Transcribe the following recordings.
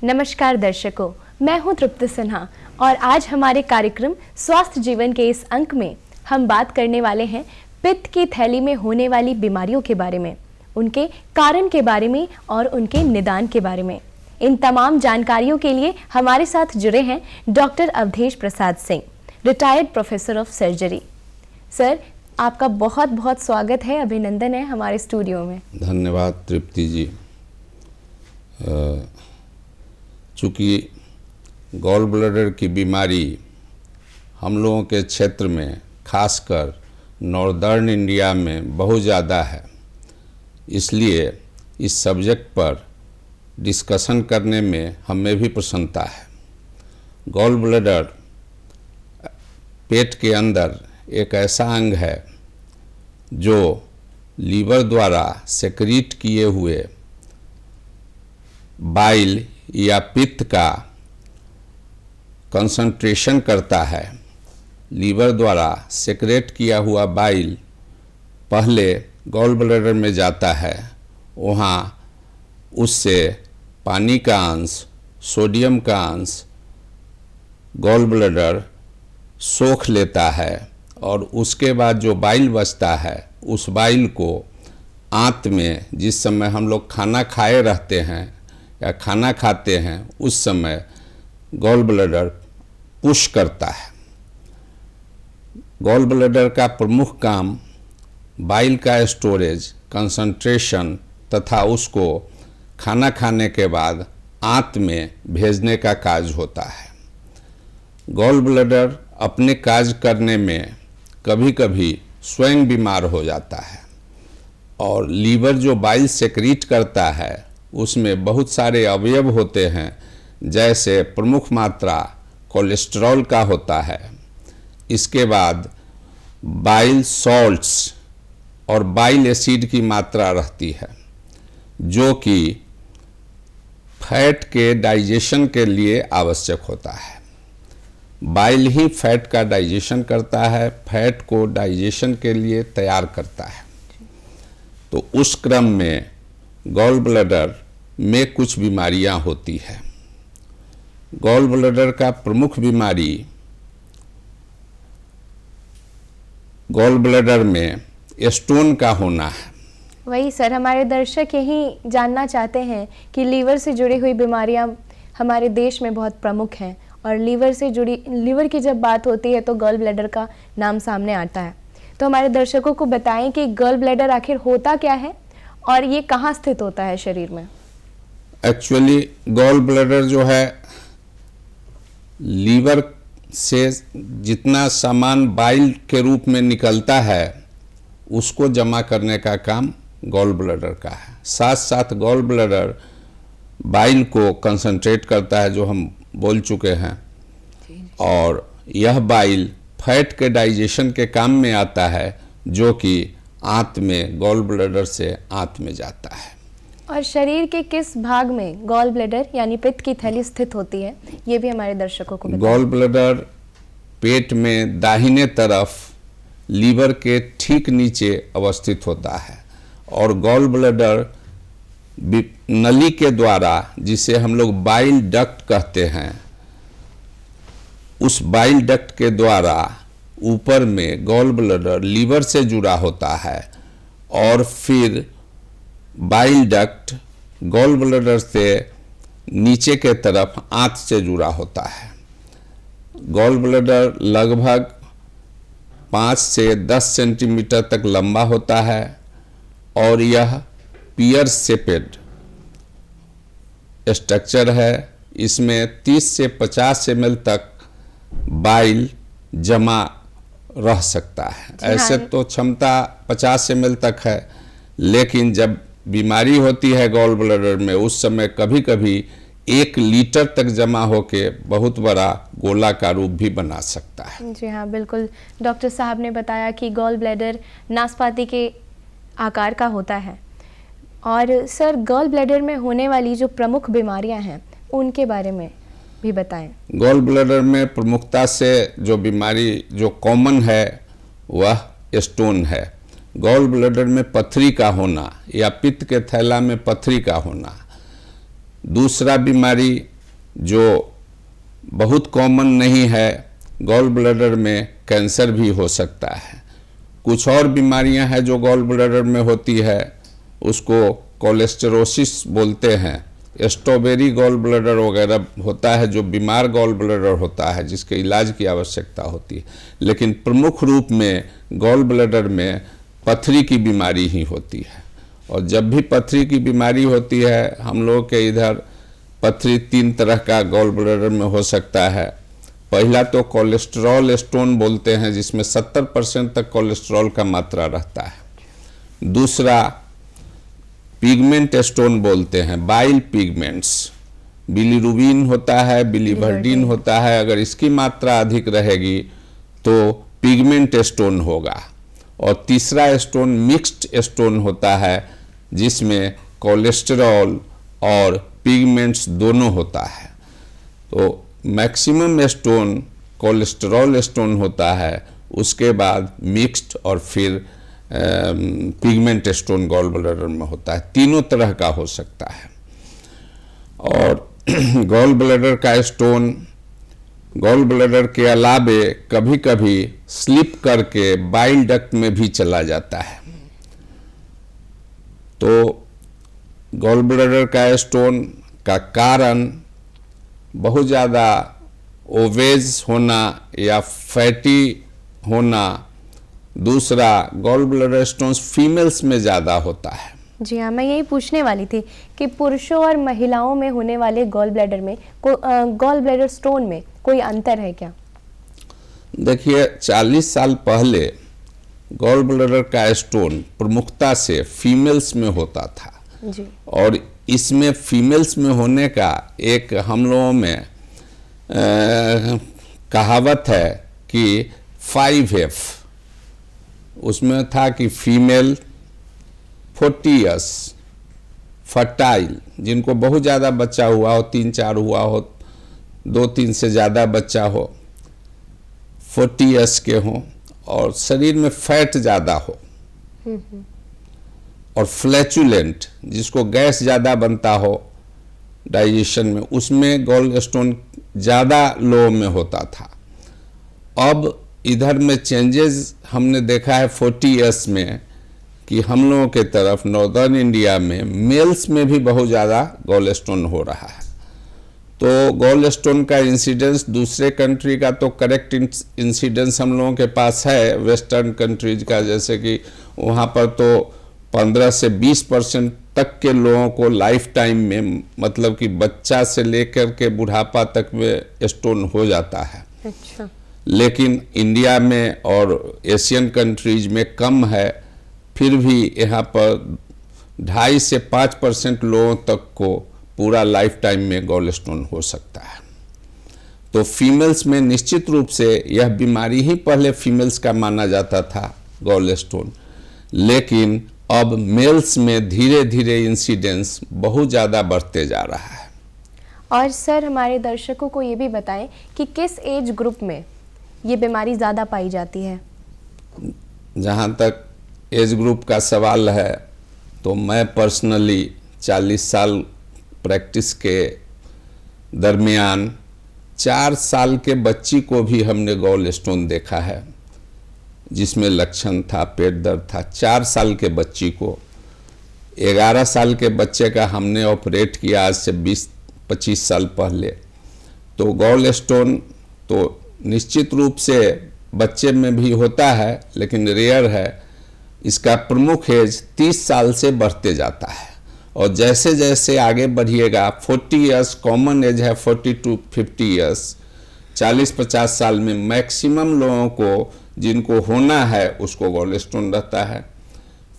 नमस्कार दर्शकों, मैं हूं तृप्ति सिन्हा और आज हमारे कार्यक्रम स्वास्थ्य जीवन के इस अंक में हम बात करने वाले हैं पित्त की थैली में होने वाली बीमारियों के बारे में, उनके कारण के बारे में और उनके निदान के बारे में। इन तमाम जानकारियों के लिए हमारे साथ जुड़े हैं doctor Awadhesh Prasad Singh, retired professor of surgery. Sir, आपका बहुत बहुत स्वागत है, अभिनंदन है हमारे स्टूडियो में। धन्यवाद तृप्ति जी। चूँकि गॉल ब्लैडर की बीमारी हम लोगों के क्षेत्र में, खासकर नॉर्दर्न इंडिया में बहुत ज़्यादा है, इसलिए इस सब्जेक्ट पर डिस्कशन करने में हमें भी प्रसन्नता है। गॉल ब्लैडर पेट के अंदर एक ऐसा अंग है जो लीवर द्वारा सेक्रीट किए हुए बाइल या पित्त का कंसंट्रेशन करता है। लीवर द्वारा सेक्रेट किया हुआ बाइल पहले गॉल ब्लैडर में जाता है, वहाँ उससे पानी का अंश, सोडियम का अंश गॉल ब्लैडर सोख लेता है और उसके बाद जो बाइल बचता है उस बाइल को आंत में, जिस समय हम लोग खाना खाए रहते हैं या खाना खाते हैं उस समय गॉल ब्लैडर पुश करता है। गॉल ब्लैडर का प्रमुख काम बाइल का स्टोरेज, कंसंट्रेशन तथा उसको खाना खाने के बाद आंत में भेजने का कार्य होता है। गॉल ब्लैडर अपने कार्य करने में कभी कभी स्वयं बीमार हो जाता है और लीवर जो बाइल सेक्रीट करता है उसमें बहुत सारे अवयव होते हैं, जैसे प्रमुख मात्रा कोलेस्ट्रॉल का होता है। इसके बाद बाइल सॉल्ट्स और बाइल एसिड की मात्रा रहती है, जो कि फैट के डाइजेशन के लिए आवश्यक होता है। बाइल ही फैट का डाइजेशन करता है, फैट को डाइजेशन के लिए तैयार करता है। तो उस क्रम में गॉल ब्लैडर में कुछ बीमारियां होती है। गॉल ब्लैडर का प्रमुख बीमारी गॉल ब्लैडर में स्टोन का होना है। वही सर, हमारे दर्शक यही जानना चाहते हैं कि लीवर से जुड़ी हुई बीमारियां हमारे देश में बहुत प्रमुख हैं और लीवर की जब बात होती है तो गॉल ब्लैडर का नाम सामने आता है। तो हमारे दर्शकों को बताएं कि गॉल ब्लैडर आखिर होता क्या है और ये कहाँ स्थित होता है शरीर में। एक्चुअली गॉल ब्लैडर जो है, लीवर से जितना सामान बाइल के रूप में निकलता है उसको जमा करने का काम गॉल ब्लैडर का है। साथ साथ गॉल ब्लैडर बाइल को कंसंट्रेट करता है, जो हम बोल चुके हैं, और यह बाइल फैट के डाइजेशन के काम में आता है, जो कि आंत में गॉल ब्लैडर से आंत में जाता है। और शरीर के किस भाग में गॉल ब्लैडर यानी पित्त की थैली स्थित होती है, ये भी हमारे दर्शकों को बताएं। गॉल ब्लैडर पेट में दाहिने तरफ लीवर के ठीक नीचे अवस्थित होता है और गॉल ब्लैडर नली के द्वारा, जिसे हम लोग बाइल डक्ट कहते हैं, उस बाइल डक्ट के द्वारा ऊपर में गॉल ब्लैडर लीवर से जुड़ा होता है और फिर बाइल डक्ट गॉल ब्लैडर से नीचे के तरफ आंत से जुड़ा होता है। गॉल ब्लैडर लगभग 5 से 10 सेंटीमीटर तक लंबा होता है और यह पियर शेपेड स्ट्रक्चर है। इसमें 30 से 50 ml तक बाइल जमा रह सकता है। ऐसे तो क्षमता 50 ml तक है, लेकिन जब बीमारी होती है गॉल ब्लैडर में उस समय कभी कभी 1 लीटर तक जमा होके बहुत बड़ा गोला का रूप भी बना सकता है। जी हाँ, बिल्कुल। डॉक्टर साहब ने बताया कि गॉल ब्लैडर नाशपाती के आकार का होता है। और सर, गॉल ब्लैडर में होने वाली जो प्रमुख बीमारियां हैं उनके बारे में भी बताएं। गॉल ब्लैडर में प्रमुखता से जो बीमारी जो कॉमन है वह स्टोन है। गॉल ब्लैडर में पथरी का होना या पित्त के थैला में पथरी का होना, दूसरा बीमारी जो बहुत कॉमन नहीं है, गॉल ब्लैडर में कैंसर भी हो सकता है। कुछ और बीमारियां हैं जो गॉल ब्लैडर में होती है, उसको कोलेस्टेरोसिस बोलते हैं। स्ट्रॉबेरी गॉल ब्लैडर वगैरह होता है जो बीमार गॉल ब्लैडर होता है, जिसके इलाज की आवश्यकता होती है। लेकिन प्रमुख रूप में गॉल ब्लैडर में पथरी की बीमारी ही होती है। और जब भी पथरी की बीमारी होती है, हम लोग के इधर पथरी 3 तरह का गॉल ब्लैडर में हो सकता है। पहला तो कोलेस्ट्रॉल स्टोन बोलते हैं, जिसमें 70% तक कोलेस्ट्रॉल का मात्रा रहता है। दूसरा पिगमेंट स्टोन बोलते हैं, बाइल पिगमेंट्स, बिलीरुबिन होता है, बिलीवर्डिन होता है। अगर इसकी मात्रा अधिक रहेगी तो पिगमेंट स्टोन होगा। और तीसरा स्टोन मिक्स्ड स्टोन होता है, जिसमें कोलेस्टेरॉल और पिगमेंट्स दोनों होता है। तो मैक्सिमम स्टोन कोलेस्टेरॉल स्टोन होता है, उसके बाद मिक्स्ड और फिर पिगमेंट स्टोन गॉल ब्लैडर में होता है। तीनों तरह का हो सकता है। और गॉल ब्लैडर का स्टोन गॉल ब्लैडर के अलावे कभी कभी स्लिप करके बाइल डक्ट में भी चला जाता है। तो गॉल ब्लैडर का स्टोन का कारण बहुत ज़्यादा ओवेज होना या फैटी होना। दूसरा, गॉल ब्लैडर स्टोन्स फीमेल्स में ज़्यादा होता है। जी हाँ, मैं यही पूछने वाली थी कि पुरुषों और महिलाओं में होने वाले गॉल ब्लैडर में गॉल ब्लैडर स्टोन में कोई अंतर है क्या? देखिए, 40 साल पहले गॉल ब्लैडर का स्टोन प्रमुखता से फीमेल्स में होता था जी। और इसमें फीमेल्स में होने का एक हम लोगों में कहावत है कि 5F। उसमें था कि फीमेल 40 ईयर्स, फर्टाइल, जिनको बहुत ज़्यादा बच्चा हुआ हो, 3-4 हुआ हो, 2-3 से ज़्यादा बच्चा हो, 40 ईयर्स के हों और शरीर में फैट ज़्यादा हो, और फ्लैचुलेंट, जिसको गैस ज़्यादा बनता हो डाइजेशन में, उसमें गॉल स्टोन ज़्यादा लो में होता था। अब इधर में चेंजेस हमने देखा है 40 ईयर्स में कि हम लोगों के तरफ नॉर्दर्न इंडिया में मेल्स में भी बहुत ज़्यादा गॉल स्टोन हो रहा है। तो गॉल स्टोन का इंसिडेंस दूसरे कंट्री का तो करेक्ट इंसिडेंस हम लोगों के पास है, वेस्टर्न कंट्रीज का, जैसे कि वहाँ पर तो 15 से 20% तक के लोगों को लाइफ टाइम में, मतलब कि बच्चा से लेकर के बुढ़ापा तक में स्टोन हो जाता है। अच्छा। लेकिन इंडिया में और एशियन कंट्रीज में कम है। फिर भी यहाँ पर 2.5 से 5% लोगों तक को पूरा लाइफ टाइम में गॉल स्टोन हो सकता है। तो फीमेल्स में निश्चित रूप से यह बीमारी ही पहले फीमेल्स का माना जाता था, गॉल स्टोन, लेकिन अब मेल्स में धीरे धीरे इंसिडेंस बहुत ज़्यादा बढ़ते जा रहा है। और सर, हमारे दर्शकों को ये भी बताएं कि किस एज ग्रुप में ये बीमारी ज़्यादा पाई जाती है? जहाँ तक एज ग्रुप का सवाल है, तो मैं पर्सनली 40 साल प्रैक्टिस के दरमियान 4 साल के बच्ची को भी हमने गॉल स्टोन देखा है, जिसमें लक्षण था, पेट दर्द था। 4 साल के बच्ची को, 11 साल के बच्चे का हमने ऑपरेट किया आज से 20-25 साल पहले। तो गॉल स्टोन तो निश्चित रूप से बच्चे में भी होता है, लेकिन रेयर है। इसका प्रमुख एज 30 साल से बढ़ते जाता है, और जैसे जैसे आगे बढ़िएगा, 40 ईयर्स कॉमन एज है, 40 to 50 ईयर्स, 40-50 साल में मैक्सिमम लोगों को जिनको होना है उसको गॉल स्टोन रहता है।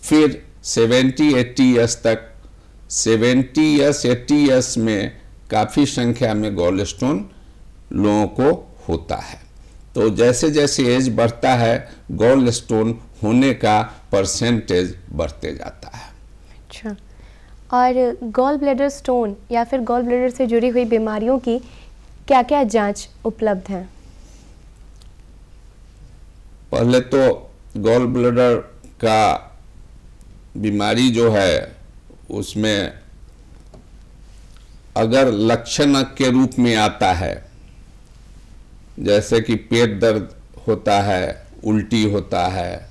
फिर 70-80 ईयर्स तक, 70 ईयर्स 80 ईयर्स में काफ़ी संख्या में गॉल स्टोन लोगों को होता है। तो जैसे जैसे एज बढ़ता है, गॉल स्टोन होने का परसेंटेज बढ़ते जाता है। अच्छा। और गॉल ब्लैडर स्टोन या फिर गॉल ब्लैडर से जुड़ी हुई बीमारियों की क्या क्या जांच उपलब्ध है? पहले तो गॉल ब्लैडर का बीमारी जो है, उसमें अगर लक्षण के रूप में आता है, जैसे कि पेट दर्द होता है, उल्टी होता है,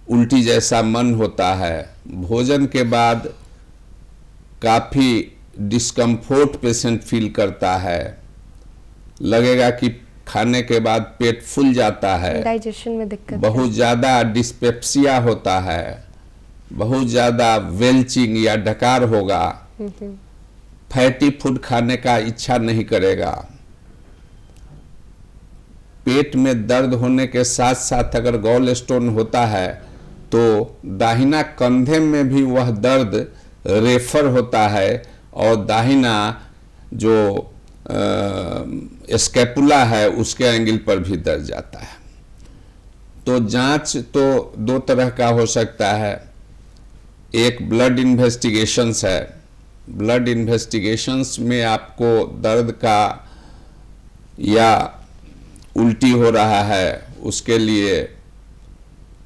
उल्टी जैसा मन होता है, भोजन के बाद काफ़ी डिस्कम्फोर्ट पेशेंट फील करता है, लगेगा कि खाने के बाद पेट फूल जाता है, डाइजेशन में दिक्कत, बहुत ज़्यादा डिस्पेप्सिया होता है, बहुत ज़्यादा वेल्चिंग या डकार होगा, फैटी फूड खाने का इच्छा नहीं करेगा, पेट में दर्द होने के साथ साथ अगर गॉल स्टोन होता है तो दाहिना कंधे में भी वह दर्द रेफर होता है और दाहिना जो स्कैपुला है उसके एंगल पर भी दर्द जाता है। तो जांच तो दो तरह का हो सकता है, एक ब्लड इन्वेस्टिगेशंस है। ब्लड इन्वेस्टिगेशंस में आपको दर्द का या उल्टी हो रहा है उसके लिए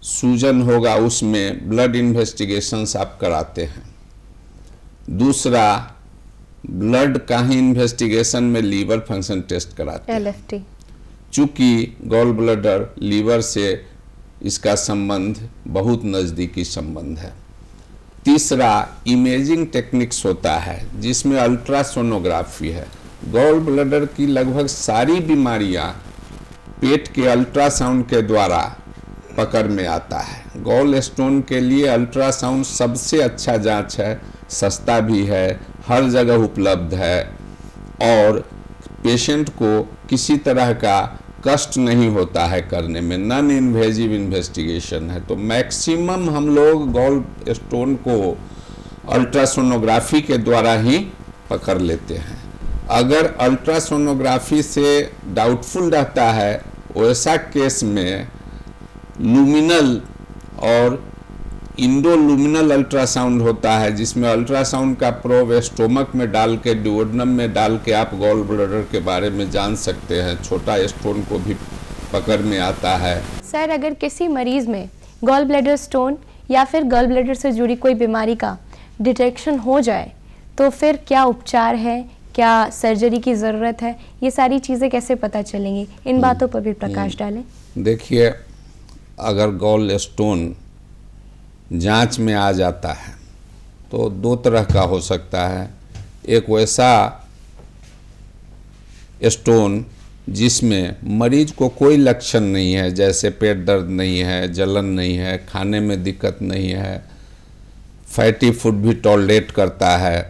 सूजन होगा, उसमें ब्लड इन्वेस्टिगेशंस आप कराते हैं। दूसरा, ब्लड का ही इन्वेस्टिगेशन में लीवर फंक्शन टेस्ट कराते हैं, LFT। चूंकि गॉल ब्लैडर लीवर से इसका संबंध बहुत नज़दीकी संबंध है। तीसरा, इमेजिंग टेक्निक्स होता है जिसमें अल्ट्रासोनोग्राफी है। गॉल ब्लैडर की लगभग सारी बीमारियां पेट के अल्ट्रासाउंड के द्वारा पकड़ में आता है। गॉल स्टोन के लिए अल्ट्रासाउंड सबसे अच्छा जांच है, सस्ता भी है, हर जगह उपलब्ध है और पेशेंट को किसी तरह का कष्ट नहीं होता है करने में, नॉन इन्वेजिव इन्वेस्टिगेशन है। तो मैक्सिमम हम लोग गॉल स्टोन को अल्ट्रासोनोग्राफी के द्वारा ही पकड़ लेते हैं। अगर अल्ट्रासोनोग्राफी से डाउटफुल रहता है, वैसा केस में लुमिनल और इंडोलुमिनल अल्ट्रासाउंड होता है, जिसमें अल्ट्रासाउंड का प्रोब स्टोमक में डाल के, ड्यूओडेनम में डाल के आप गॉल ब्लैडर के बारे में जान सकते हैं। छोटा स्टोन को भी पकड़ में आता है। सर, अगर किसी मरीज में गॉल ब्लैडर स्टोन या फिर गॉल ब्लैडर से जुड़ी कोई बीमारी का डिटेक्शन हो जाए तो फिर क्या उपचार है, क्या सर्जरी की ज़रूरत है, ये सारी चीज़ें कैसे पता चलेंगी? इन बातों पर भी प्रकाश डालें। देखिए, अगर गॉल स्टोन जांच में आ जाता है तो दो तरह का हो सकता है। एक वैसा स्टोन जिसमें मरीज को कोई लक्षण नहीं है, जैसे पेट दर्द नहीं है, जलन नहीं है, खाने में दिक्कत नहीं है, फैटी फूड भी टॉलरेट करता है,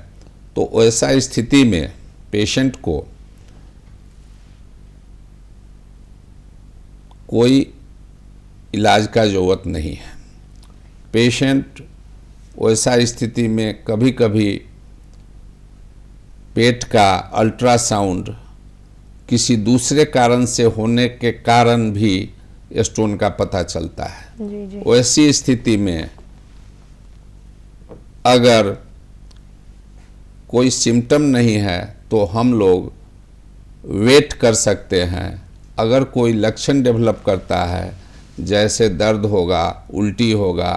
तो ऐसा स्थिति में पेशेंट को कोई इलाज का ज़रूरत नहीं है। पेशेंट वैसा स्थिति में कभी कभी पेट का अल्ट्रासाउंड किसी दूसरे कारण से होने के कारण भी स्टोन का पता चलता है। जी। वैसी स्थिति में अगर कोई सिम्टम नहीं है तो हम लोग वेट कर सकते हैं। अगर कोई लक्षण डेवलप करता है, जैसे दर्द होगा, उल्टी होगा,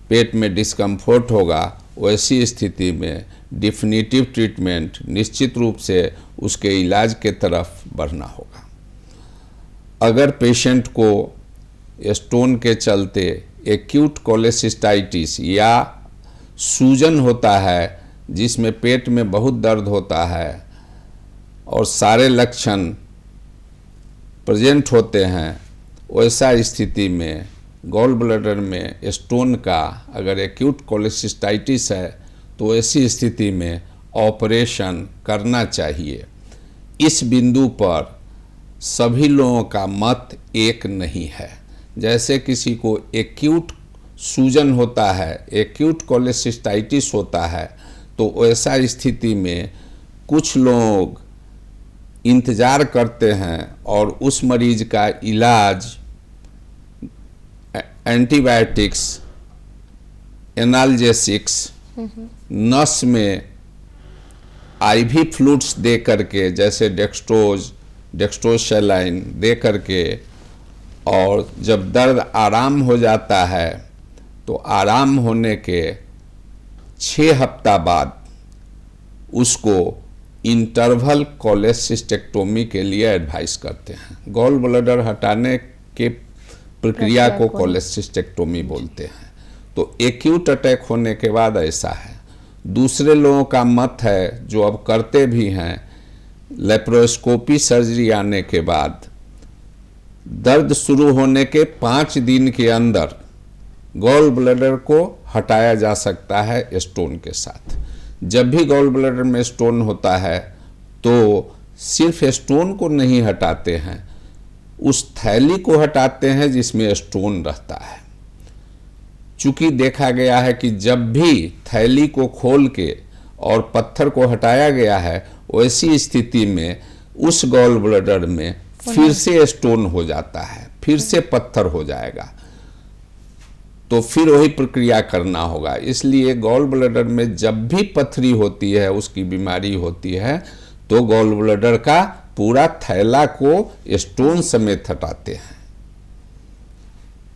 पेट में डिस्कम्फोर्ट होगा, वैसी स्थिति में डिफिनिटिव ट्रीटमेंट निश्चित रूप से उसके इलाज के तरफ बढ़ना होगा। अगर पेशेंट को स्टोन के चलते एक्यूट कोलेसिस्टाइटिस या सूजन होता है जिसमें पेट में बहुत दर्द होता है और सारे लक्षण प्रेजेंट होते हैं, वैसा स्थिति में गॉल ब्लैडर में स्टोन का अगर एक्यूट कोलेसिस्टाइटिस है तो ऐसी स्थिति में ऑपरेशन करना चाहिए। इस बिंदु पर सभी लोगों का मत एक नहीं है। जैसे किसी को एक्यूट सूजन होता है, एक्यूट कोलेसिस्टाइटिस होता है, तो ऐसा स्थिति में कुछ लोग इंतज़ार करते हैं और उस मरीज का इलाज एंटीबायोटिक्स, एनाल्जेसिक्स, नस में आईवी फ्लूइड्स दे करके, जैसे डेक्सट्रोज सैलाइन दे करके, और जब दर्द आराम हो जाता है तो आराम होने के 6 हफ्ता बाद उसको इंटरवल कोलेसिस्टेक्टोमी के लिए एडवाइस करते हैं। गॉल ब्लैडर हटाने के प्रक्रिया को कोलेसिस्टेक्टोमी बोलते हैं। तो एक्यूट अटैक होने के बाद ऐसा है। दूसरे लोगों का मत है जो अब करते भी हैं, लेप्रोस्कोपी सर्जरी आने के बाद दर्द शुरू होने के 5 दिन के अंदर गॉल ब्लैडर को हटाया जा सकता है स्टोन के साथ। जब भी गॉल ब्लैडर में स्टोन होता है तो सिर्फ स्टोन को नहीं हटाते हैं, उस थैली को हटाते हैं जिसमें स्टोन रहता है। चूंकि देखा गया है कि जब भी थैली को खोल के और पत्थर को हटाया गया है, वैसी स्थिति में उस गॉल ब्लैडर में फिर से स्टोन हो जाता है, फिर से पत्थर हो जाएगा, तो फिर वही प्रक्रिया करना होगा। इसलिए गॉल ब्लैडर में जब भी पथरी होती है, उसकी बीमारी होती है, तो गॉल ब्लैडर का पूरा थैला को स्टोन समेत हटाते हैं।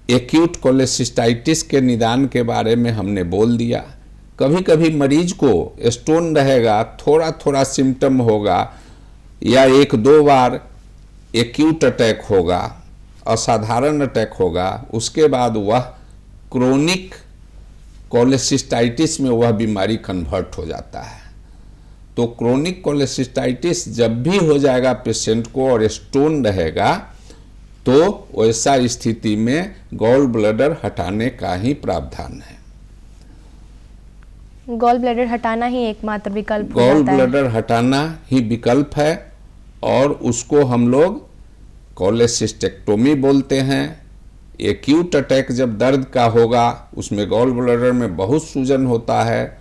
एक्यूट कोलेसिस्टाइटिस के निदान के बारे में हमने बोल दिया। कभी कभी मरीज को स्टोन रहेगा, थोड़ा थोड़ा सिम्टम होगा, या 1-2 बार एक्यूट अटैक होगा, असाधारण अटैक होगा, उसके बाद वह क्रोनिक कोलेसिस्टाइटिस में वह बीमारी कन्वर्ट हो जाता है। तो क्रोनिक कोलेसिस्टाइटिस जब भी हो जाएगा पेशेंट को और स्टोन रहेगा, तो वैसा स्थिति में गॉल ब्लैडर हटाने का ही प्रावधान है। गॉल ब्लैडर हटाना ही एकमात्र विकल्प हो गॉल जाता है। ब्लैडर हटाना ही विकल्प है, और उसको हम लोग कोलेसिस्टेक्टोमी बोलते हैं। एक्यूट अटैक जब दर्द का होगा, उसमें गॉल ब्लैडर में बहुत सूजन होता है,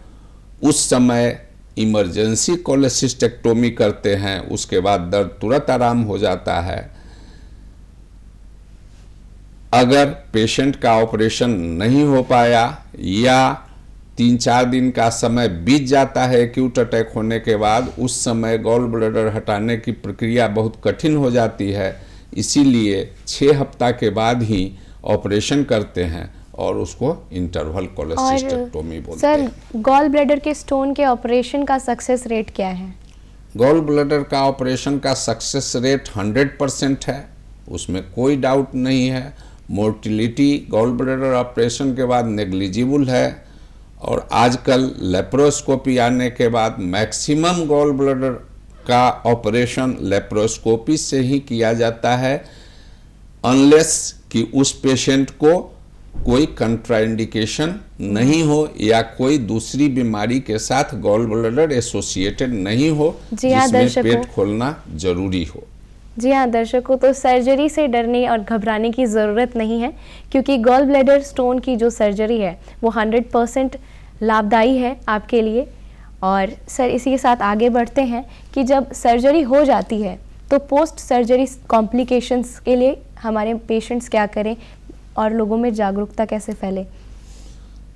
उस समय इमरजेंसी कोलेसिस्टेक्टोमी करते हैं, उसके बाद दर्द तुरंत आराम हो जाता है। अगर पेशेंट का ऑपरेशन नहीं हो पाया या 3-4 दिन का समय बीत जाता है एक्यूट अटैक होने के बाद, उस समय गॉल ब्लैडर हटाने की प्रक्रिया बहुत कठिन हो जाती है। इसीलिए 6 हफ्ता के बाद ही ऑपरेशन करते हैं और उसको इंटरवल कोलेसिस्टेक्टोमी बोलते हैं। सर, गॉल ब्लैडर के स्टोन के ऑपरेशन का सक्सेस रेट क्या है? गॉल ब्लैडर का ऑपरेशन का सक्सेस रेट 100% है, उसमें कोई डाउट नहीं है। मोर्टिलिटी गॉल ब्लैडर ऑपरेशन के बाद नेग्लिजिबल है, और आजकल लेप्रोस्कोपी आने के बाद मैक्सिमम गॉल ब्लैडर का ऑपरेशन लेप्रोस्कोपी से ही किया जाता है, अनलेस कि उस पेशेंट को कोई कंट्राइंडिकेशन नहीं हो या कोई दूसरी बीमारी के साथ गॉल ब्लैडर एसोसिएटेड नहीं हो, जिसमें पेट खोलना जरूरी हो। जी हाँ दर्शकों, तो सर्जरी से डरने और घबराने की ज़रूरत नहीं है, क्योंकि गॉल ब्लैडर स्टोन की जो सर्जरी है वो 100% लाभदायी है आपके लिए। और सर, इसी के साथ आगे बढ़ते हैं कि जब सर्जरी हो जाती है तो पोस्ट सर्जरी कॉम्प्लिकेशंस के लिए हमारे पेशेंट्स क्या करें और लोगों में जागरूकता कैसे फैले?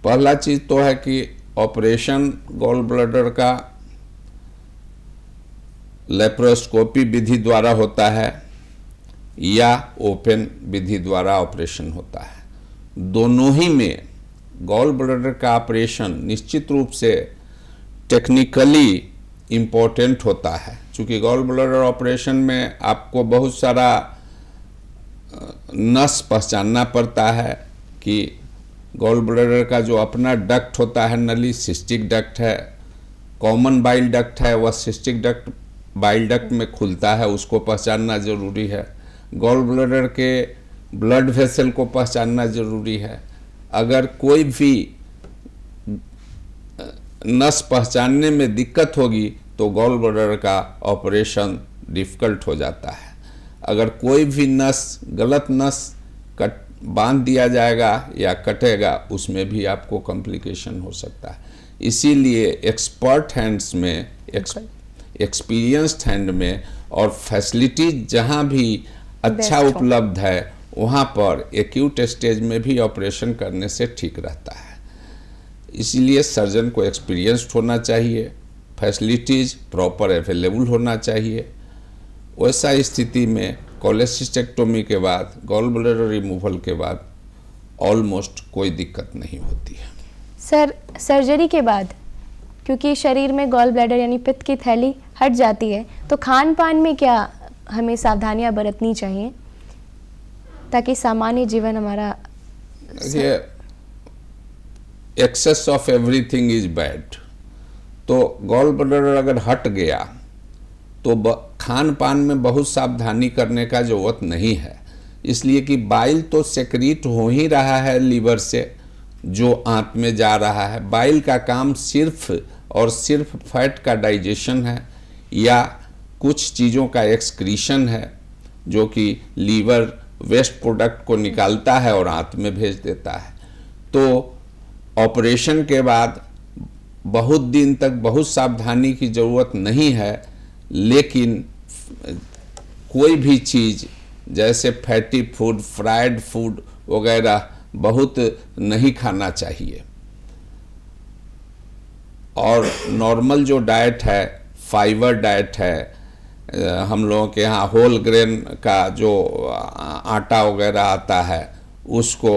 पहला चीज़ तो है कि ऑपरेशन गॉल ब्लैडर का लेप्रोस्कोपी विधि द्वारा होता है या ओपन विधि द्वारा ऑपरेशन होता है। दोनों ही में गॉल ब्लैडर का ऑपरेशन निश्चित रूप से टेक्निकली इम्पोर्टेंट होता है, क्योंकि गॉल ब्लैडर ऑपरेशन में आपको बहुत सारा नस पहचानना पड़ता है कि गॉल ब्लैडर का जो अपना डक्ट होता है, नली सिस्टिक डक्ट है, कॉमन बाइल डक्ट है, वह सिस्टिक डक्ट बाइल डक्ट में खुलता है, उसको पहचानना जरूरी है। गॉल ब्लैडर के ब्लड वेसल को पहचानना जरूरी है। अगर कोई भी नस पहचानने में दिक्कत होगी तो गॉल ब्लैडर का ऑपरेशन डिफ़िकल्ट हो जाता है। अगर कोई भी नस, गलत नस बांध दिया जाएगा या कटेगा, उसमें भी आपको कॉम्प्लिकेशन हो सकता है। इसीलिए एक्सपर्ट हैंड्स में, एक्सपीरियंस्ड हैंड में और फैसिलिटीज जहां भी अच्छा उपलब्ध है, वहां पर एक्यूट स्टेज में भी ऑपरेशन करने से ठीक रहता है। इसीलिए सर्जन को एक्सपीरियंस्ड होना चाहिए, फैसिलिटीज प्रॉपर अवेलेबल होना चाहिए। वैसा स्थिति में कोलेसिस्टेक्टोमी के बाद, गॉल ब्लैडर रिमूवल के बाद ऑलमोस्ट कोई दिक्कत नहीं होती है। सर, सर्जरी के बाद क्योंकि शरीर में गॉल ब्लैडर यानी पित्त की थैली हट जाती है, तो खान पान में क्या हमें सावधानियां बरतनी चाहिए ताकि सामान्य जीवन हमारा? ये excess of everything is bad. तो गॉल ब्लैडर अगर हट गया तो खान पान में बहुत सावधानी करने का जरूरत नहीं है, इसलिए कि बाइल तो सेक्रीट हो ही रहा है लीवर से जो आंत में जा रहा है। बाइल का काम सिर्फ और सिर्फ फैट का डाइजेशन है या कुछ चीज़ों का एक्सक्रीशन है जो कि लीवर वेस्ट प्रोडक्ट को निकालता है और आंत में भेज देता है। तो ऑपरेशन के बाद बहुत दिन तक बहुत सावधानी की ज़रूरत नहीं है, लेकिन कोई भी चीज़ जैसे फैटी फूड, फ्राइड फूड वगैरह बहुत नहीं खाना चाहिए। और नॉर्मल जो डाइट है, फाइबर डाइट है, हम लोगों के यहाँ होल ग्रेन का जो आटा वगैरह आता है उसको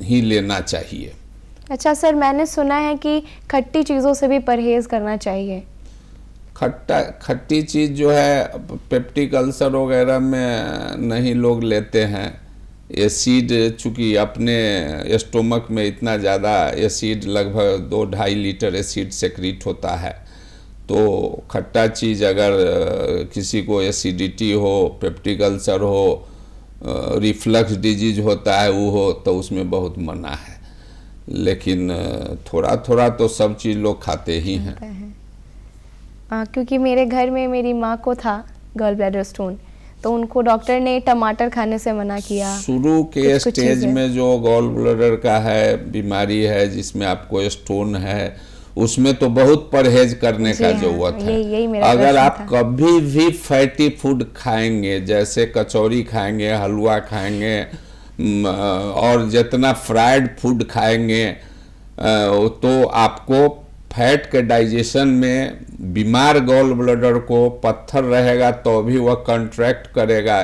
ही लेना चाहिए। अच्छा सर, मैंने सुना है कि खट्टी चीज़ों से भी परहेज करना चाहिए। खट्टी चीज़ जो है पेप्टिक अल्सर वगैरह में नहीं लोग लेते हैं। एसिड चूँकि अपने स्टोमक में इतना ज़्यादा एसिड, लगभग 2-2.5 लीटर एसिड सेक्रीट होता है, तो खट्टा चीज़ अगर किसी को एसिडिटी हो, पेप्टिक अल्सर हो, रिफ्लक्स डिजीज होता है वो हो, तो उसमें बहुत मना है। लेकिन थोड़ा थोड़ा तो सब चीज़ लोग खाते ही हैं। क्योंकि मेरे घर में मेरी माँ को था गॉल ब्लैडर स्टोन, तो उनको डॉक्टर ने टमाटर खाने से मना किया। शुरू के स्टेज में जो गॉल ब्लैडर का है बीमारी है जिसमें आपको स्टोन है, उसमें तो बहुत परहेज करने का जरूरत है। अगर आप कभी भी फैटी फूड खाएंगे, जैसे कचौरी खाएंगे, हलवा खाएंगे और जितना फ्राइड फूड खाएंगे, तो आपको फैट के डाइजेशन में बीमार गॉल ब्लैडर को पत्थर रहेगा तो भी वह कंट्रैक्ट करेगा,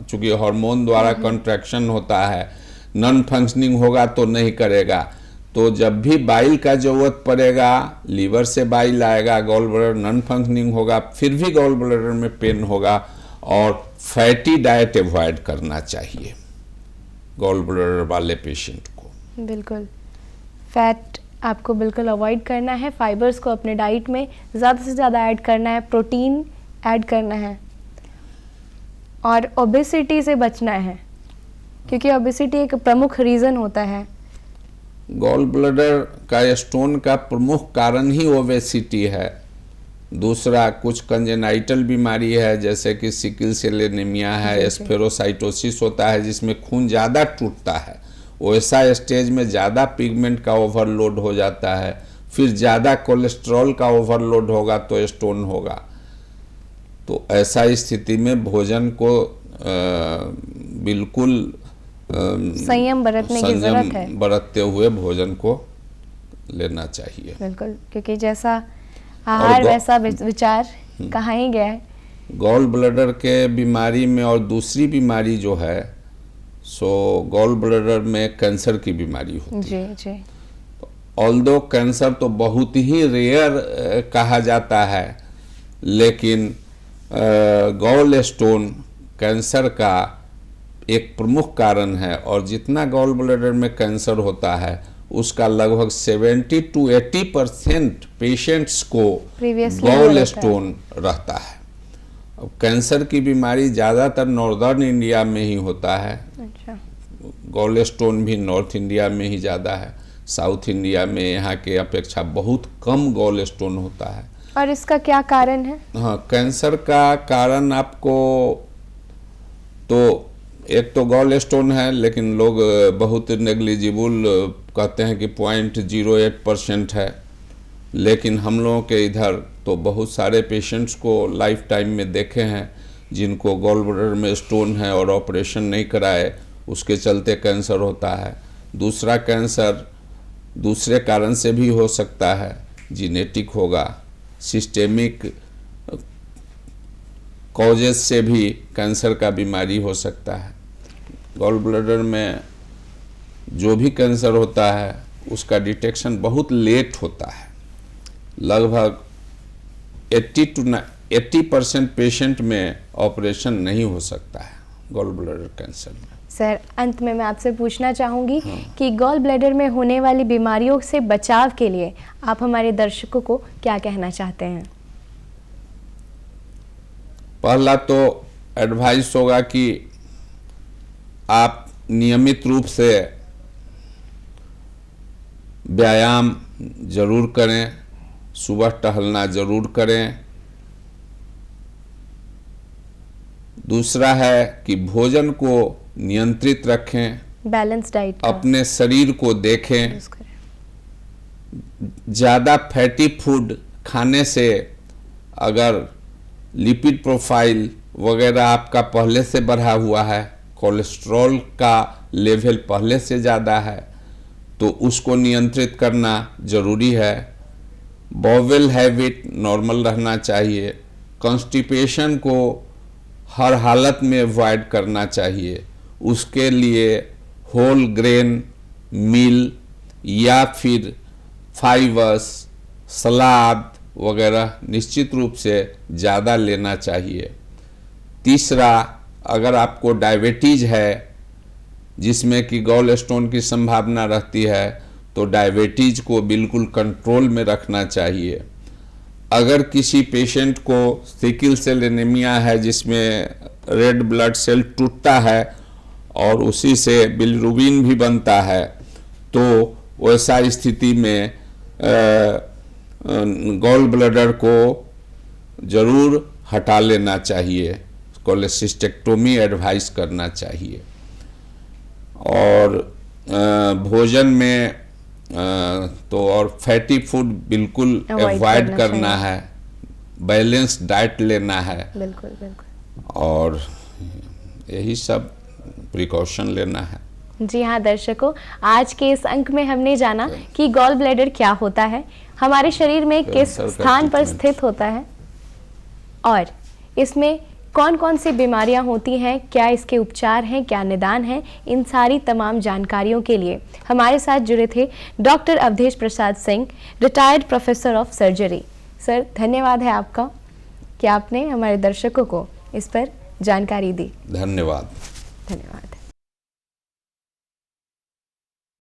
चूँकि हार्मोन द्वारा कंट्रैक्शन होता है। नॉन फंक्शनिंग होगा तो नहीं करेगा। तो जब भी बाइल का जरूरत पड़ेगा, लीवर से बाइल आएगा, गॉल ब्लैडर नॉन फंक्शनिंग होगा, फिर भी गॉल ब्लैडर में पेन होगा, और फैटी डाइट अवॉइड करना चाहिए गॉल ब्लैडर वाले पेशेंट को। बिल्कुल, फैट आपको बिल्कुल अवॉइड करना है, फाइबर्स को अपने डाइट में ज़्यादा से ज़्यादा ऐड करना है, प्रोटीन ऐड करना है, और ओबेसिटी से बचना है, क्योंकि ओबेसिटी एक प्रमुख रीज़न होता है। गॉल ब्लैडर का स्टोन का प्रमुख कारण ही ओबेसिटी है। दूसरा कुछ कंजेनाइटल बीमारी है, जैसे कि सिकल सेल एनीमिया है, स्फेरोसाइटोसिस होता है जिसमें खून ज़्यादा टूटता है। वैसा स्टेज में ज़्यादा पिगमेंट का ओवरलोड हो जाता है, फिर ज़्यादा कोलेस्ट्रॉल का ओवरलोड होगा तो स्टोन होगा। तो ऐसा स्थिति में भोजन को बिल्कुल संयम बरतने की जरूरत है, बरतते हुए भोजन को लेना चाहिए। बिल्कुल, क्योंकि जैसा आहार वैसा विचार कहा ही गया है। गॉल ब्लैडर के बीमारी में और दूसरी बीमारी जो है सो गॉल ब्लैडर में कैंसर की बीमारी होती है। जी। ऑल्दो कैंसर तो बहुत ही रेयर कहा जाता है, लेकिन गॉल स्टोन कैंसर का एक प्रमुख कारण है, और जितना गॉल ब्लैडर में कैंसर होता है उसका लगभग 70 to 80% पेशेंट्स को गॉल स्टोन रहता है। अब कैंसर की बीमारी ज़्यादातर नॉर्दर्न इंडिया में ही होता है। अच्छा। गॉल स्टोन भी नॉर्थ इंडिया में ही ज़्यादा है, साउथ इंडिया में यहाँ के अपेक्षा बहुत कम गॉल स्टोन होता है। और इसका क्या कारण है? हाँ, कैंसर का कारण आपको तो एक तो गॉल स्टोन है, लेकिन लोग बहुत नेग्लिजिबल कहते हैं कि 0.08% है, लेकिन हम लोगों के इधर तो बहुत सारे पेशेंट्स को लाइफ टाइम में देखे हैं जिनको गॉल ब्लैडर में स्टोन है और ऑपरेशन नहीं कराए, उसके चलते कैंसर होता है। दूसरा कैंसर दूसरे कारण से भी हो सकता है, जीनेटिक होगा, सिस्टेमिक कॉजेज से भी कैंसर का बीमारी हो सकता है। गॉल ब्लैडर में जो भी कैंसर होता है उसका डिटेक्शन बहुत लेट होता है। लगभग 80% पेशेंट में ऑपरेशन नहीं हो सकता है गॉल ब्लैडर कैंसर में। सर, अंत में मैं आपसे पूछना चाहूँगी कि गॉल ब्लैडर में होने वाली बीमारियों से बचाव के लिए आप हमारे दर्शकों को क्या कहना चाहते हैं? पहला तो एडवाइस होगा कि आप नियमित रूप से व्यायाम जरूर करें, सुबह टहलना जरूर करें। दूसरा है कि भोजन को नियंत्रित रखें, बैलेंस डाइट, अपने शरीर को देखें। ज़्यादा फैटी फूड खाने से अगर लिपिड प्रोफाइल वगैरह आपका पहले से बढ़ा हुआ है, कोलेस्ट्रॉल का लेवल पहले से ज़्यादा है, तो उसको नियंत्रित करना जरूरी है। बॉवेल हैबिट नॉर्मल रहना चाहिए। कॉन्स्टिपेशन को हर हालत में अवॉइड करना चाहिए। उसके लिए होल ग्रेन मील या फिर फाइबर्स, सलाद वगैरह निश्चित रूप से ज़्यादा लेना चाहिए। तीसरा, अगर आपको डायबिटीज़ है जिसमें कि गॉल स्टोन की संभावना रहती है, तो डायबिटीज़ को बिल्कुल कंट्रोल में रखना चाहिए। अगर किसी पेशेंट को सिकल सेल एनीमिया है जिसमें रेड ब्लड सेल टूटता है और उसी से बिलिरुबिन भी बनता है, तो वैसा स्थिति में गॉल ब्लैडर को जरूर हटा लेना चाहिए, कोलेसिस्टेक्टोमी एडवाइस करना चाहिए। और भोजन में तो और फैटी फूड बिल्कुल अवॉइड करना है, बैलेंस डाइट लेना है। बिल्कुल बिल्कुल। और यही सब प्रिकॉशन लेना है। जी हाँ दर्शकों, आज के इस अंक में हमने जाना कि गॉल ब्लैडर क्या होता है, हमारे शरीर में किस स्थान पर स्थित होता है और इसमें कौन कौन सी बीमारियां होती हैं, क्या इसके उपचार हैं, क्या निदान है। इन सारी तमाम जानकारियों के लिए हमारे साथ जुड़े थे doctor Awadhesh Prasad Singh, retired professor of surgery. Sir, धन्यवाद है आपका कि आपने हमारे दर्शकों को इस पर जानकारी दी। धन्यवाद। धन्यवाद।